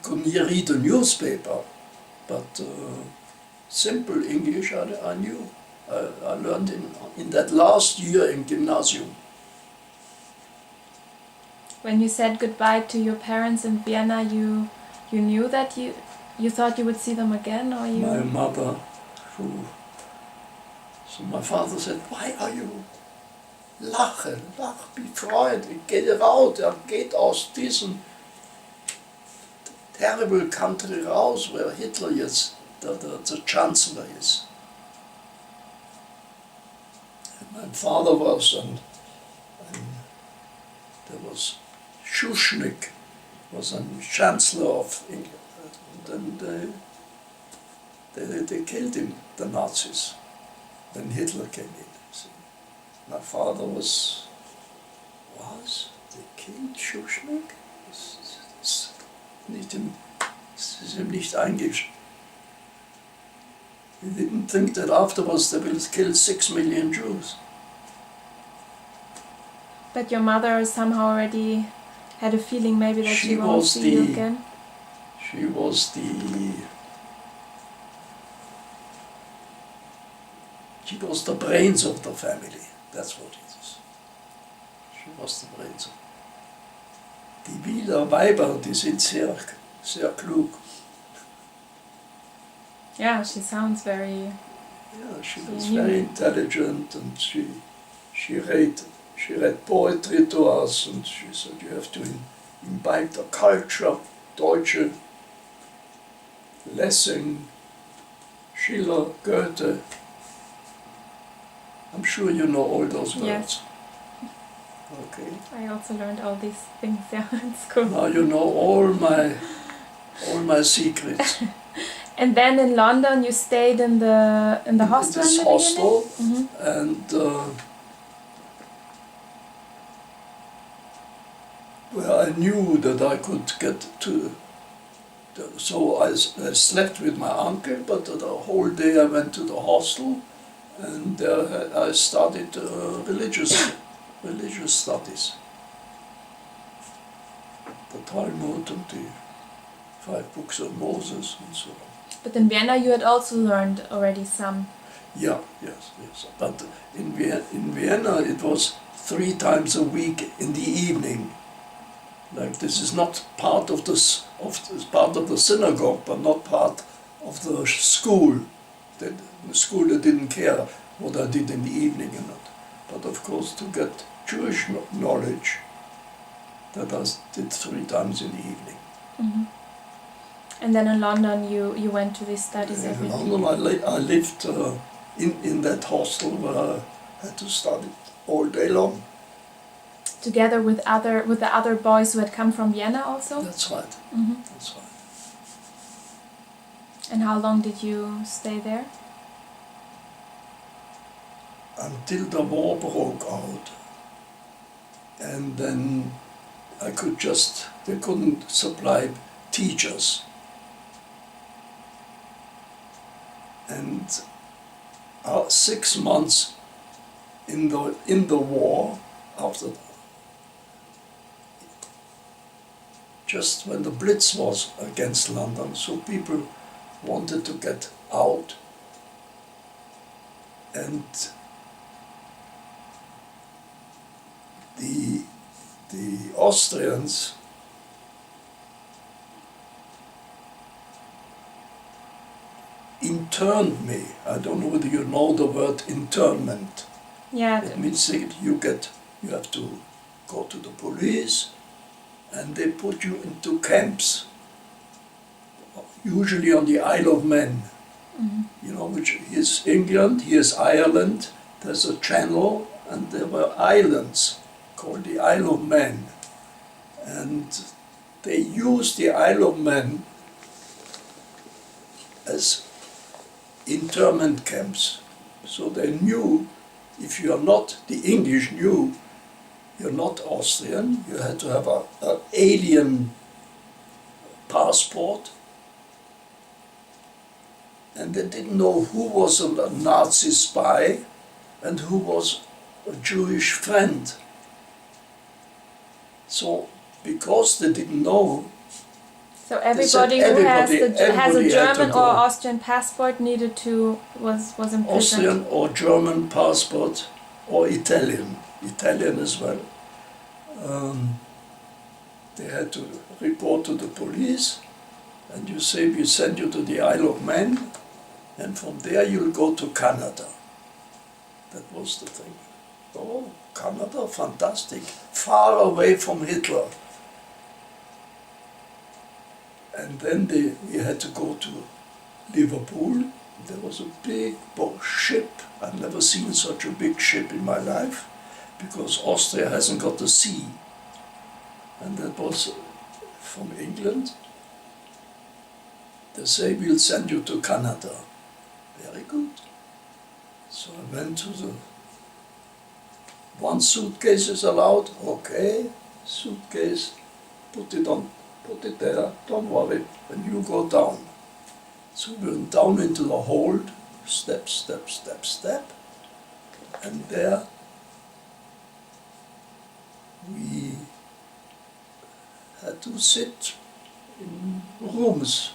couldn't read the newspaper, but simple English I knew. I learned in that last year in gymnasium. When you said goodbye to your parents in Vienna, you knew that you thought you would see them again, or you? My mother, so my father said, why are you lach, be Freude, get out, geht aus diesem terrible country raus, where Hitler jetzt the chancellor is. And my father was, and there was Schuschnigg, was a chancellor of England, and they killed him, the Nazis, when Hitler came in. See. My father they killed Schuschnigg? Das ist ihm nicht eingeschrieben. He didn't think that afterwards they will kill 6 million Jews. But your mother somehow already had a feeling maybe that she won't see you again? She was the brains of the family. That's what it is. She was the brains. Die Wieler Weiber, die sind sehr, sehr klug. Yeah, she sounds very... Yeah, she was very intelligent, and she read poetry to us, and she said you have to imbibe the culture, Deutsche, Lessing, Schiller, Goethe. I'm sure you know all those words. Yes. Okay. I also learned all these things, yeah, in school. Now you know all my secrets. And then in London you stayed in the hostel in the hostel, beginning? and where I knew that I could get to. So I slept with my uncle, but the whole day I went to the hostel, and I studied religious studies, the Talmud and the 5 books of Moses and so on. But in Vienna you had also learned already some. Yeah, yes. But in Vienna it was 3 times a week in the evening. Like this is not part of part of the synagogue, but not part of the school. The school they didn't care what I did in the evening or not. But of course to get Jewish knowledge, that I did 3 times in the evening. Mm-hmm. And then in London you went to these studies every day? In London I lived in that hostel where I had to study all day long. Together with the other boys who had come from Vienna also? That's right. Mm-hmm. That's right. And how long did you stay there? Until the war broke out. And then they couldn't supply teachers. And 6 months in the war, after just when the Blitz was against London, so people wanted to get out, and the Austrians interned me. I don't know whether you know the word internment. Yeah. It means that you have to go to the police, and they put you into camps, usually on the Isle of Man. Mm-hmm. You know, which is England, here's Ireland, there's a channel, and there were islands called the Isle of Man. And they used the Isle of Man as internment camps. So they knew, if you are not, the English knew, you're not Austrian, you had to have an alien passport. And they didn't know who was a Nazi spy and who was a Jewish friend. So, because they didn't know, So They said everybody who has has a everybody had to German go. or Austrian passport needed to was imprisoned. Austrian or German passport or Italian as well. They had to report to the police, and you say we send you to the Isle of Man, and from there you'll go to Canada. That was the thing. Oh, Canada, fantastic, far away from Hitler. And then we had to go to Liverpool. There was a big ship. I've never seen such a big ship in my life, because Austria hasn't got the sea. And that was from England. They say, we'll send you to Canada. Very good. So I went to the... One suitcase is allowed, okay. Suitcase, put it there, don't worry, when you go down. So we went down into the hold, step, step, step, step. And there we had to sit in rooms.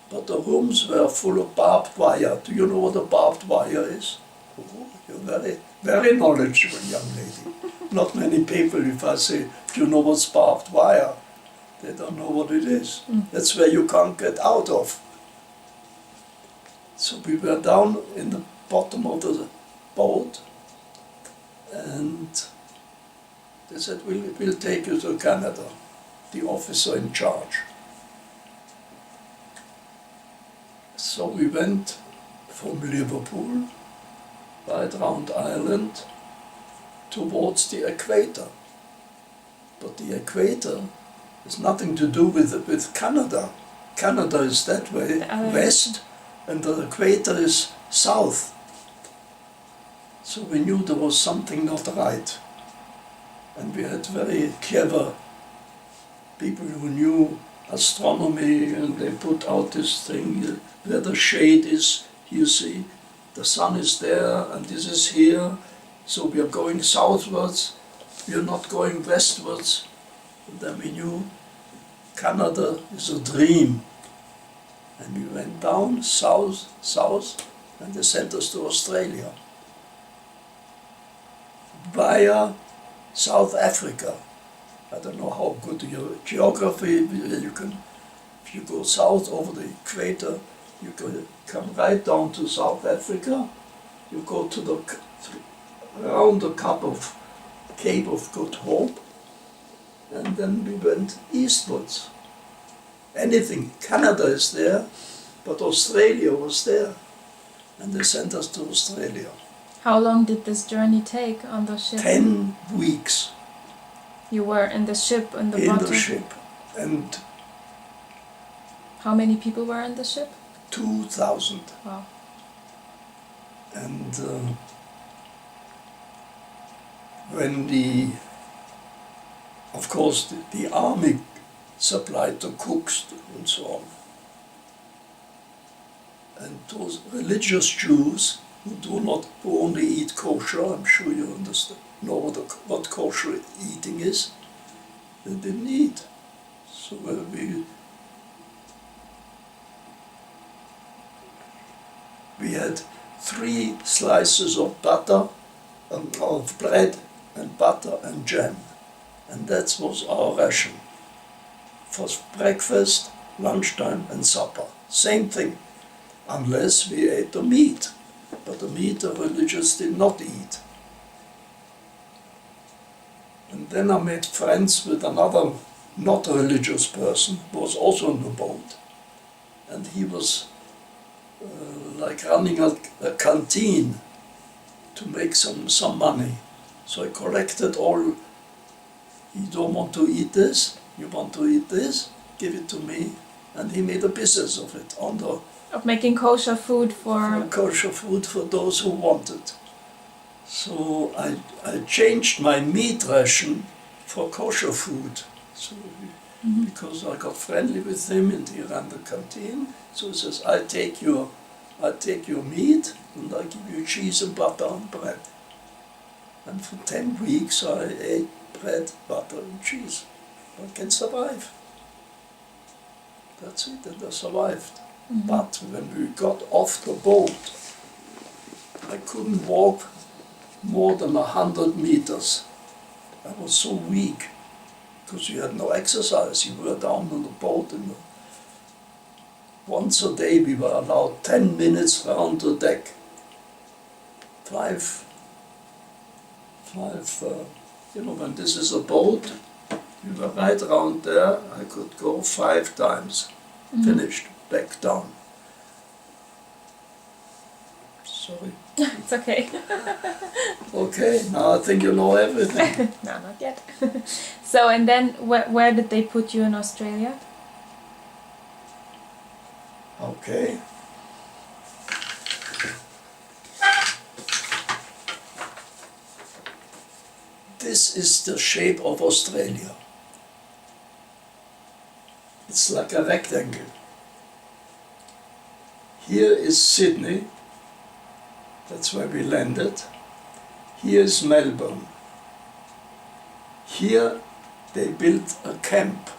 But the rooms were full of barbed wire. Do you know what a barbed wire is? Oh, you're very, very knowledgeable, young lady. Not many people, if I say, do you know what's barbed wire? They don't know what it is. That's where you can't get out of. So we were down in the bottom of the boat, and they said, we'll take you to Canada, the officer in charge. So we went from Liverpool, right round Ireland, towards the equator. But the equator has nothing to do with Canada. Canada is that way, west, and the equator is south. So we knew there was something not right. And we had very clever people who knew astronomy, and they put out this thing where the shade is, you see, the sun is there and this is here, so we are going southwards, we are not going westwards. And then we knew Canada is a dream. And we went down south, and they sent us to Australia via South Africa. I don't know how good your geography, you can, if you go south over the equator, you can come right down to South Africa, you go to around the Cape of Good Hope, and then we went eastwards. Anything, Canada is there, but Australia was there, and they sent us to Australia. How long did this journey take on the ship? 10 weeks. You were in the ship, in the in bottom? the ship, and How many people were in the ship? 2,000. Wow. And when of course the army supplied the cooks and so on. And those religious Jews who only eat kosher, I'm sure you know what kosher eating is, they didn't eat. So we had 3 slices of butter, of bread and butter and jam. And that was our ration. For breakfast, lunchtime and supper. Same thing, unless we ate the meat. But the meat the religious did not eat. And then I made friends with another not religious person who was also on the boat. And he was like running a canteen to make some money. So I collected all, you don't want to eat this, you want to eat this, give it to me. And he made a business of it, Of making kosher food for kosher food for those who wanted. So I changed my meat ration for kosher food. So because I got friendly with him and he ran the canteen, so he says, I take your meat and I give you cheese and butter and bread. And for 10 weeks I ate bread, butter and cheese. I can survive. That's it, and I survived. But when we got off the boat, I couldn't walk more than 100 meters. I was so weak, because you had no exercise. You were down on the boat, and once a day we were allowed 10 minutes round the deck. When this is a boat, we were right around there. I could go 5 times. Finished, back down. Sorry. It's okay. Okay, now I think you know everything. No, not yet. So, and then where did they put you in Australia? Okay. This is the shape of Australia. It's like a rectangle. Here is Sydney. That's where we landed. Here is Melbourne. Here they built a camp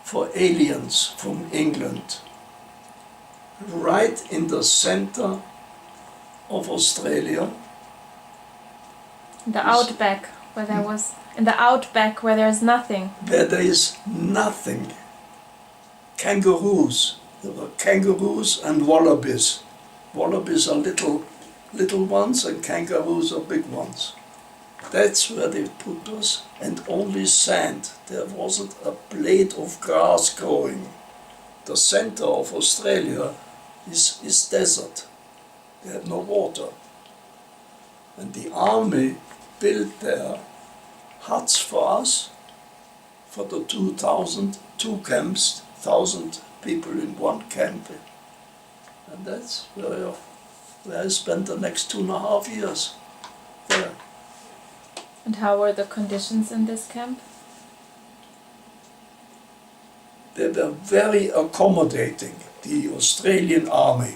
for aliens from England, right in the center of Australia. The outback, where there was... In the outback, where there's nothing. Where there is nothing. Kangaroos. There were kangaroos and wallabies. Wallabies are little ones and kangaroos are big ones. That's where they put us, and only sand. There wasn't a blade of grass growing. The center of Australia is desert. They had no water. And the army built there huts for us, for the 2 camps, 1,000 people in one camp. And that's where I spent the next 2.5 years there. And how were the conditions in this camp? They were very accommodating, the Australian army.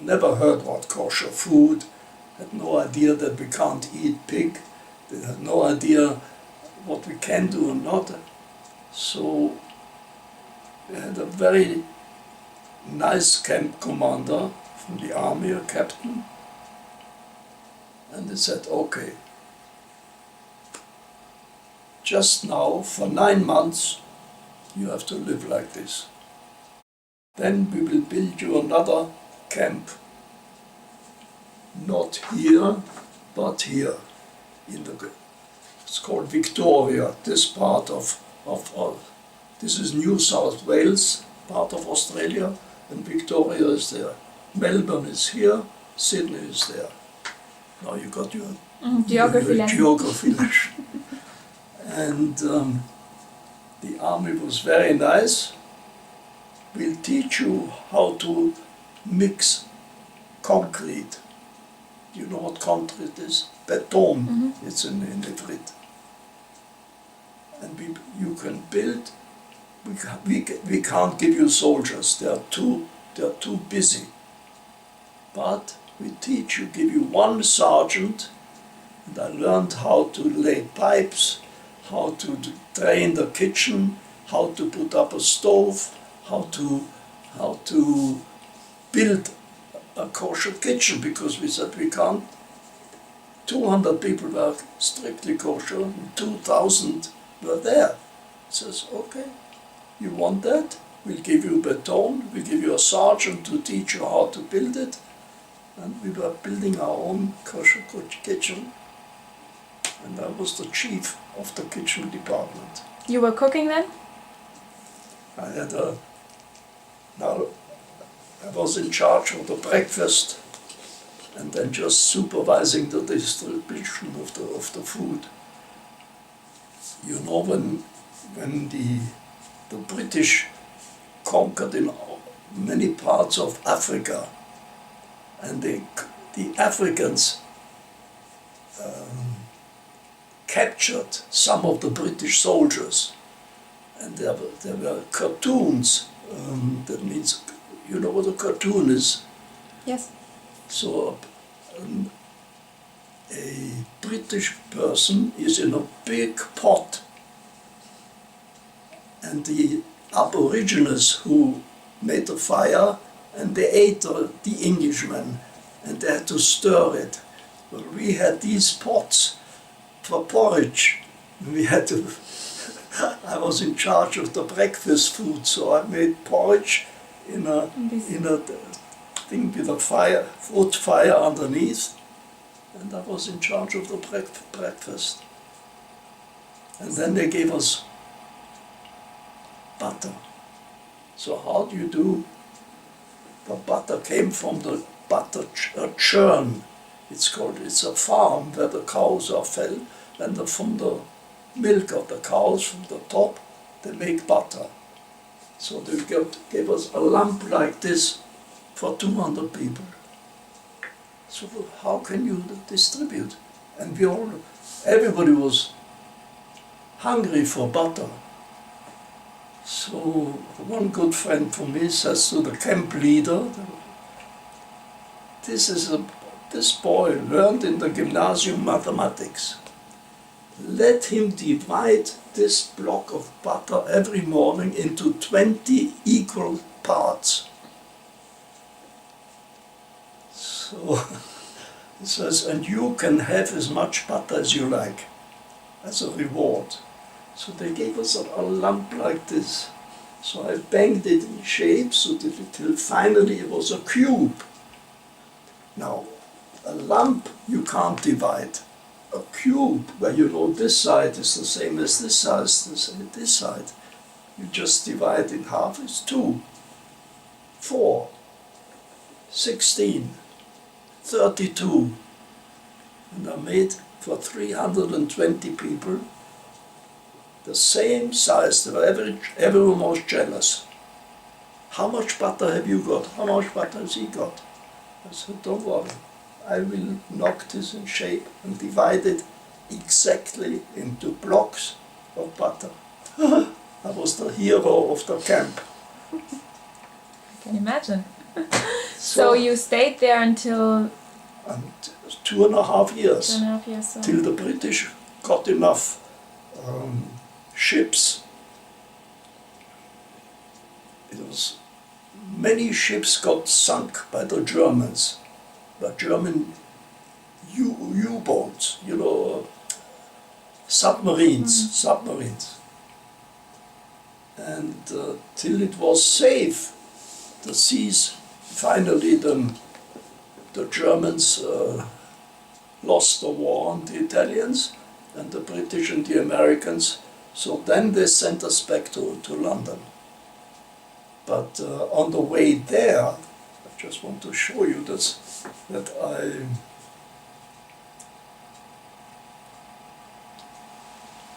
Never heard about kosher food, had no idea that we can't eat pig, they had no idea what we can do and not. So we had a very nice camp commander from the army, a captain, and they said, okay, just now for 9 months you have to live like this. Then we will build you another camp, not here, but here. It's called Victoria, this part of this is New South Wales, part of Australia, and Victoria is there. Melbourne is here, Sydney is there. Now you got your Geography lesson. Geography lesson. And the army was very nice. We'll teach you how to mix concrete. You know what concrete is? Beton, it's in Ivrit. And you can build. We can't give you soldiers. They are too busy. But we teach you, give you 1 sergeant, and I learned how to lay pipes, how to drain the kitchen, how to put up a stove, how to build a kosher kitchen, because we said we can't. 200 people were strictly kosher, and 2,000 were there. Says, okay, you want that? We'll give you beton, we'll give you a sergeant to teach you how to build it. And we were building our own kosher kitchen. And I was the chief of the kitchen department. You were cooking then? I was in charge of the breakfast and then just supervising the distribution of the food. You know, when the British conquered in many parts of Africa, and the Africans captured some of the British soldiers, and there were cartoons. That means, you know what a cartoon is? Yes. So a British person is in a big pot, and the Aborigines who made the fire, and they ate the Englishmen, and they had to stir it. Well, we had these pots for porridge. We had to. I was in charge of the breakfast food, so I made porridge in a thing with a fire, wood fire underneath, and I was in charge of the breakfast. And then they gave us butter. So how do you do? The butter came from the butter churn. It's a farm where the cows are fed, and from the milk of the cows from the top, they make butter. So they gave us a lump like this for 200 people. So how can you distribute? And everybody was hungry for butter. So one good friend for me says to the camp leader, this boy learned in the gymnasium mathematics. Let him divide this block of butter every morning into 20 equal parts. So he says, and you can have as much butter as you like as a reward. So they gave us a lump like this. So I banged it in shape so that till finally it was a cube. Now, a lump you can't divide. A cube, where you know this side is the same as this side, this side, you just divide in half, it's 2, 4, 16, 32. And I made for 320 people the same size. Everyone was jealous. How much butter have you got? How much butter has he got? I said, don't worry. I will knock this in shape and divide it exactly into blocks of butter. I was the hero of the camp. I can imagine. So you stayed there until... And 2.5 years. 2.5 years. So. Till the British got enough ships. Many ships got sunk by the Germans. The German U-boats, submarines. And till it was safe, the seas, finally the Germans lost the war on the Italians, and the British and the Americans. So then they sent us back to London. But on the way there, I just want to show you this, that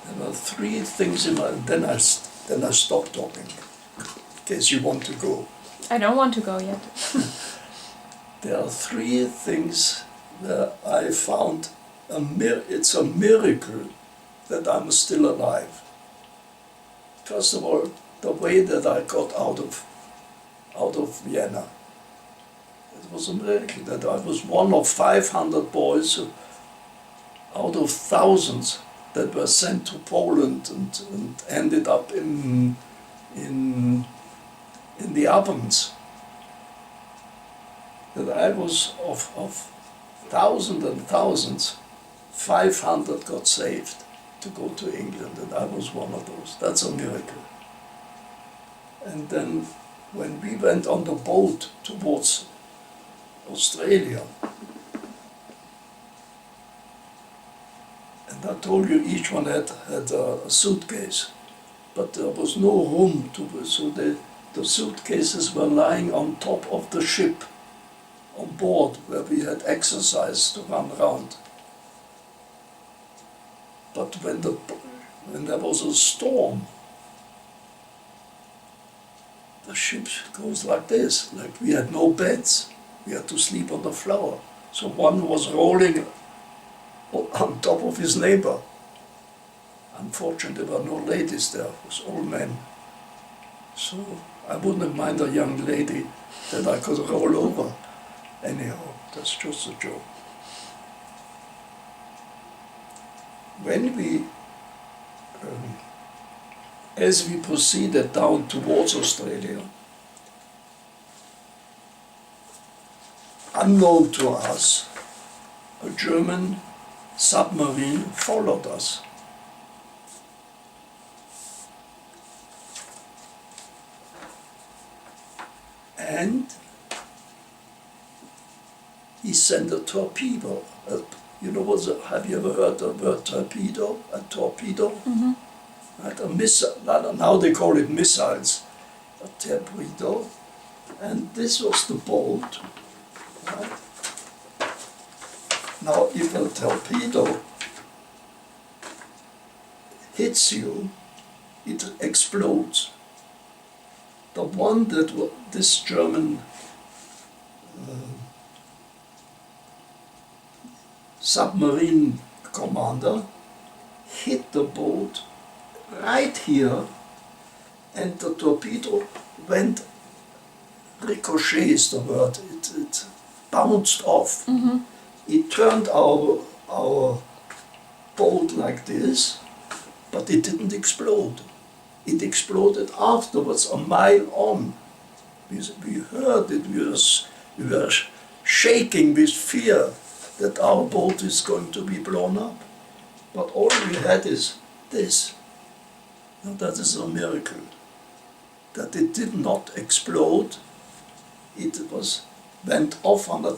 there are 3 things in my, then I stop talking, in case you want to go. I don't want to go yet. There are 3 things that I found, it's a miracle that I'm still alive. First of all, the way that I got out of Vienna. It was a miracle that I was one of 500 boys out of thousands that were sent to Poland and ended up in the ovens. That I was of thousands and thousands, 500 got saved to go to England, and I was one of those. That's a miracle. And then when we went on the boat towards Australia, and I told you each one had a suitcase, but there was no room so the suitcases were lying on top of the ship on board where we had exercise to run around. But when there was a storm, the ship goes like this, like we had no beds. We had to sleep on the floor. So one was rolling on top of his neighbor. Unfortunately, there were no ladies there, it was all men. So I wouldn't mind a young lady that I could roll over. Anyhow, that's just a joke. When we as we proceeded down towards Australia, unknown to us, a German submarine followed us. And he sent a torpedo. You know have you ever heard the word torpedo? A torpedo? Mm-hmm. Right? A missile. Now they call it missiles. A torpedo. And this was the boat. Right? Now, if a torpedo hits you, it explodes. The one that this German submarine commander hit the boat right here, and the torpedo went, ricochet is the word, it bounced off. Mm-hmm. It turned our boat like this, but it didn't explode. It exploded afterwards, a mile on. We heard it, we were shaking with fear that our boat is going to be blown up. But all we had is this. And that is a miracle. That it did not explode, it went off on a